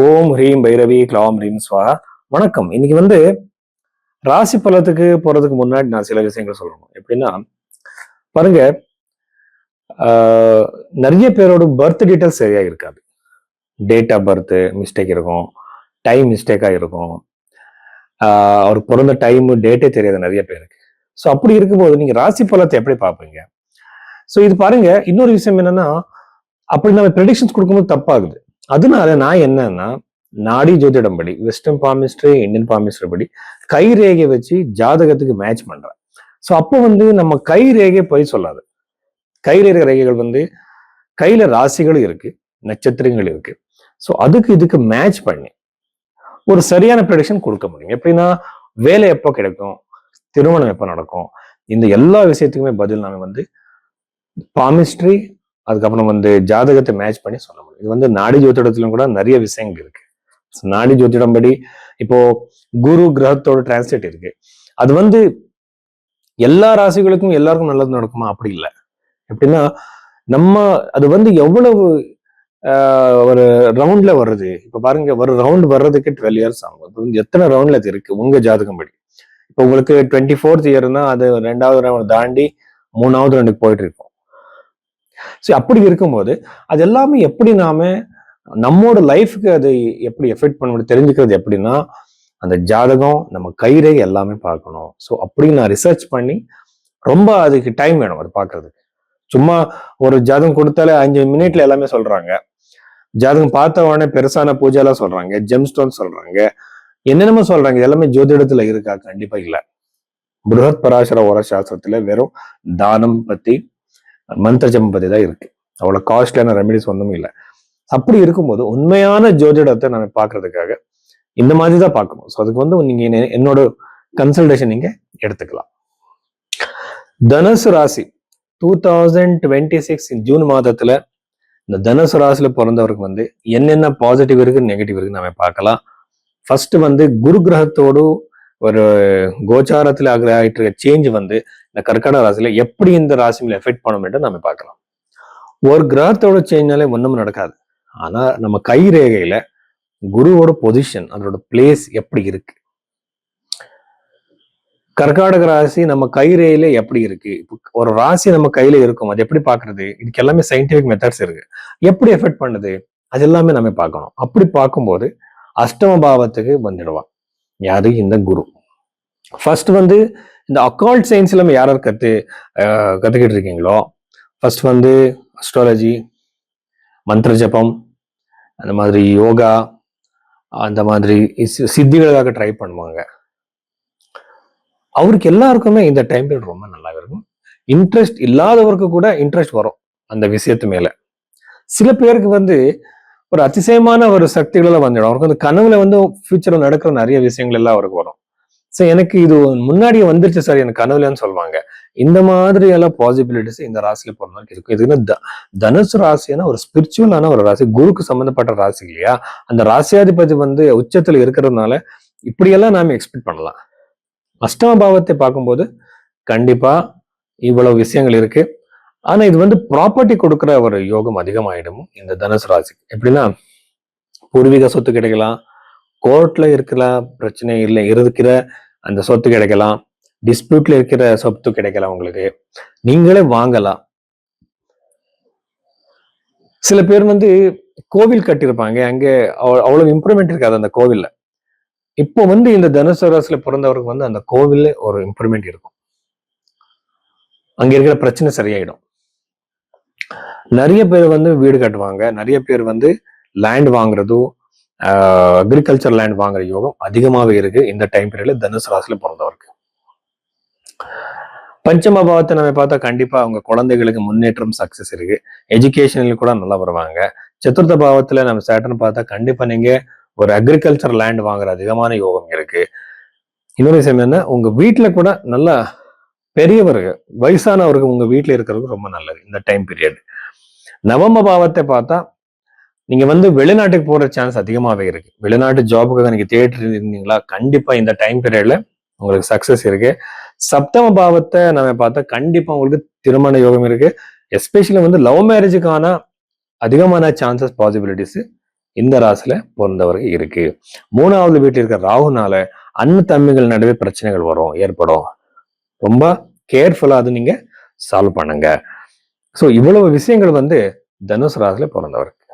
ஓம் ஹ்ரீம் பைரவி க்ளௌம் ஹ்ரீம் ஸ்வாஹா. வணக்கம். இன்னைக்கு ராசி பலத்துக்கு போறதுக்கு முன்னாடி நான் சில விஷயங்கள் சொல்லணும். எப்படின்னா பாருங்க, நிறைய பேரோட பர்த் டீட்டெயில்ஸ் சரியா இருக்காது. டேட் ஆஃப் பர்த் மிஸ்டேக் இருக்கும், டைம் மிஸ்டேக்கா இருக்கும். அவர் பிறந்த டைம் டேட்டே தெரியாது நிறைய பேருக்கு. ஸோ அப்படி இருக்கும்போது நீங்க ராசி பலத்தை எப்படி பார்ப்பீங்க? ஸோ இது பாருங்க, இன்னொரு விஷயம் என்னன்னா, அப்படி நம்ம ப்ரெடிக்ஷன்ஸ் கொடுக்கும்போது தப்பாகுது. அதனால நான் என்னன்னா, நாடி ஜோதிடம் படி, வெஸ்டர்ன் பாமிஸ்ட்ரி, இந்தியன் பாமிஸ்ட்ரி படி கை ரேகை வச்சு ஜாதகத்துக்கு மேட்ச் பண்றேன். ஸோ அப்போ நம்ம கை ரேகை போய் சொல்லாது. கையில் ரேகைகள் கையில ராசிகளும் இருக்கு, நட்சத்திரங்கள் இருக்கு. ஸோ அதுக்கு இதுக்கு மேட்ச் பண்ணி ஒரு சரியான ப்ரெடிக்ஷன் கொடுக்க முடியும். எப்படின்னா, வேலை எப்போ கிடைக்கும், திருமணம் எப்போ நடக்கும், இந்த எல்லா விஷயத்துக்குமே பதில் நாம பாமிஸ்ட்ரி, அதுக்கப்புறம் ஜாதகத்தை மேட்ச் பண்ணி சொல்ல முடியும். இது நாடி ஜோதிடத்திலும் கூட நிறைய விஷயங்கள் இருக்கு. நாடி ஜோதிடம் படி இப்போ குரு கிரகத்தோட டிரான்ஸ்லேட் இருக்கு. அது எல்லா ராசிகளுக்கும் எல்லாருக்கும் நல்லது நடக்குமா? அப்படி இல்லை. எப்படின்னா, நம்ம அது எவ்வளவு ஒரு ரவுண்ட்ல வருது. இப்ப பாருங்க, ஒரு ரவுண்ட் வர்றதுக்கு 12 இயர்ஸ் ஆகும். இப்போ எத்தனை ரவுண்ட்ல அது இருக்கு உங்க ஜாதகம் படி? இப்போ உங்களுக்கு 24th இயர்னா அது 2வது ரவுண்ட் தாண்டி 3வது ரவுண்டுக்கு போயிட்டு இருக்கும். ஸோ அப்படி இருக்கும்போது அது எல்லாமே எப்படி நம்மோட லைஃப்க்கு அது எப்படி எஃபெக்ட் பண்ண முடியும் தெரிஞ்சுக்கிறது எப்படின்னா, அந்த ஜாதகம் நம்ம கைரேகை எல்லாமே பார்க்கணும். ஸோ அப்படி நான் ரிசர்ச் பண்ணி ரொம்ப அதுக்கு டைம் வேணும் அது பார்க்கறதுக்கு. சும்மா ஒரு ஜாதகம் கொடுத்தாலே 5 மினிட்ல எல்லாமே சொல்றாங்க. ஜாதகம் பார்த்த உடனே பெருசான பூஜை எல்லாம் சொல்றாங்க, ஜெம்ஸ்டோன் சொல்றாங்க, என்னென்னமோ சொல்றாங்க. எல்லாமே ஜோதிடத்துல இருக்கா? கண்டிப்பா இல்ல. புருஹத் பராசர ஓர சாஸ்திரத்துல வெறும் தானம் பத்தி, மந்திர ஜபம் பத்தி தான் இருக்கு. அவ்வளவு காஸ்ட்லியான ரெமெடிஸ் ஒன்றும் இல்லை. அப்படி இருக்கும்போது உண்மையான ஜோதிடத்தை நம்ம பார்க்கறதுக்காக இந்த மாதிரி தான் பார்க்கணும். ஸோ அதுக்கு நீங்க என்னோட கன்சல்டேஷன் நீங்க எடுத்துக்கலாம். தனுசு ராசி 2026 ஜூன் மாதத்துல இந்த தனுசு ராசியில பிறந்தவருக்கு என்னென்ன பாசிட்டிவ் இருக்கு, நெகட்டிவ் இருக்கு நம்ம பார்க்கலாம். ஃபர்ஸ்ட் குரு கிரகத்தோடு ஒரு கோச்சாரத்துல ஆகிட்டு இருக்க சேஞ்ச் இந்த கர்க்கட ராசியில எப்படி இந்த ராசியில எஃபெக்ட் பண்ணும் நம்ம பார்க்கலாம். ஒரு கிரகத்தோட சேஞ்ச்னாலே ஒன்றும் நடக்காது. ஆனா நம்ம கை ரேகையில குருவோட பொசிஷன், அதோட பிளேஸ் எப்படி இருக்கு, கர்நாடக ராசி நம்ம கைரேகையில எப்படி இருக்கு, ஒரு ராசி நம்ம கையில இருக்கும், அது எப்படி பாக்குறது, இதுக்கு எல்லாமே சயின்டிபிக் மெத்தட்ஸ் இருக்கு. எப்படி எஃபெக்ட் பண்ணுது அது எல்லாமே நம்ம பார்க்கணும். அப்படி பார்க்கும்போது அஷ்டம பாவத்துக்கு வந்துடுவான் யாரு? இந்த குரு. ஃபர்ஸ்ட் இந்த அக்கால்ட் சயின்ஸ் எல்லாமே யாராவது கத்துக்கிட்டு இருக்கீங்களோ, ஃபர்ஸ்ட் அஸ்ட்ராலஜி, மந்திர ஜபம், அந்த மாதிரி யோகா, அந்த மாதிரி சித்திகளுக்காக ட்ரை பண்ணுவாங்க. அவருக்கு எல்லாருக்குமே இந்த டைம் பீரியட் ரொம்ப நல்லா இருக்கும். இன்ட்ரெஸ்ட் இல்லாதவருக்கு கூட இன்ட்ரெஸ்ட் வரும் அந்த விஷயத்து மேல. சில பேருக்கு ஒரு அதிசயமான ஒரு சக்திகளெல்லாம் வந்துடும். அவருக்கு கனவுல ஃபியூச்சர்ல நடக்கிற நிறைய விஷயங்கள் எல்லாம் அவருக்கு வரும். ஸோ எனக்கு இது முன்னாடியே வந்துருச்சு சார் எனக்கு கனவுலன்னு சொல்லுவாங்க. இந்த மாதிரி எல்லாம் பாசிபிலிட்டிஸ் இந்த ராசியில பிறந்தவங்களுக்கு இருக்கும். இது தனுசு ராசினா ஒரு ஸ்பிரிச்சுவலான ஒரு ராசி, குருக்கு சம்பந்தப்பட்ட ராசி இல்லையா? அந்த ராசியாதிபதி உச்சத்துல இருக்கிறதுனால இப்படியெல்லாம் நாம எக்ஸ்பெக்ட் பண்ணலாம். அஷ்டம பாவத்தை பார்க்கும்போது கண்டிப்பா இவ்வளவு விஷயங்கள் இருக்கு. ஆனா இது ப்ராப்பர்ட்டி கொடுக்குற ஒரு யோகம் அதிகமாயிடும் இந்த தனுசு ராசிக்கு. எப்படின்னா, பூர்வீக சொத்து கிடைக்கலாம், கோர்ட்ல இருக்கிற பிரச்சனை இல்லை இருக்கிற அந்த சொத்து கிடைக்கலாம், டிஸ்பியூட்ல இருக்கிற சொத்து கிடைக்கலாம், உங்களுக்கு நீங்களே வாங்கலாம். சில பேர் கோவில் கட்டியிருப்பாங்க, அங்கே அவ்வளவு இம்ப்ரூவ்மெண்ட் இருக்காது அந்த கோவில்ல. இப்போ இந்த தனுசு ராசியில பிறந்தவருக்கு அந்த கோவில்ல ஒரு இம்ப்ரூவ்மெண்ட் இருக்கும், அங்க இருக்கிற பிரச்சனை சரியாயிடும். நிறைய பேர் வீடு கட்டுவாங்க, நிறைய பேர் லேண்ட் வாங்குறதும் அக்ரிகல்ச்சர் லேண்ட் வாங்குற யோகம் அதிகமாவே இருக்கு இந்த டைம் பீரியட்ல தனுசு ராசியில பிறந்தவருக்கு. பஞ்சம பாவத்தை நம்ம பார்த்தா கண்டிப்பா அவங்க குழந்தைகளுக்கு முன்னேற்றம் சக்சஸ் இருக்கு, எஜுகேஷன்ல கூட நல்லா வருவாங்க. சதுர்த்த பாவத்துல நம்ம சேட்டர்ன் பார்த்தா கண்டிப்பா நீங்க ஒரு அக்ரிகல்ச்சர் லேண்ட் வாங்குற அதிகமான யோகம் இருக்கு. இன்னொரு விஷயம் என்ன, உங்க வீட்டுல கூட நல்லா பெரியவர்கள் வயசானவர்கள் உங்க வீட்டுல இருக்கிறது ரொம்ப நல்லது இந்த டைம் பீரியட். நவம பாவத்தை பார்த்தா நீங்க வெளிநாட்டுக்கு போற சான்ஸ் அதிகமாவே இருக்கு. வெளிநாட்டு ஜாபுக்காக நீங்க தேடிட்டு இருந்தீங்களா, கண்டிப்பா இந்த டைம் பீரியட்ல உங்களுக்கு சக்சஸ் இருக்கு. சப்தம பாவத்தை நம்ம பார்த்தா கண்டிப்பா உங்களுக்கு திருமண யோகம் இருக்கு. எஸ்பெஷலி லவ் மேரேஜுக்கான அதிகமான சான்சஸ் பாசிபிலிட்டிஸ் இந்த ராசியில பிறந்தவருக்கு இருக்கு. 3வது வீட்டில் இருக்கிற ராகுனால அண்ணன் தம்பிகள் நடுவே பிரச்சனைகள் ஏற்படும். ரொம்ப கேர்ஃபுல்லா அது நீங்க சால்வ் பண்ணுங்க. ஸோ இவ்வளவு விஷயங்கள் தனுசு ராசியில பிறந்தவருக்கு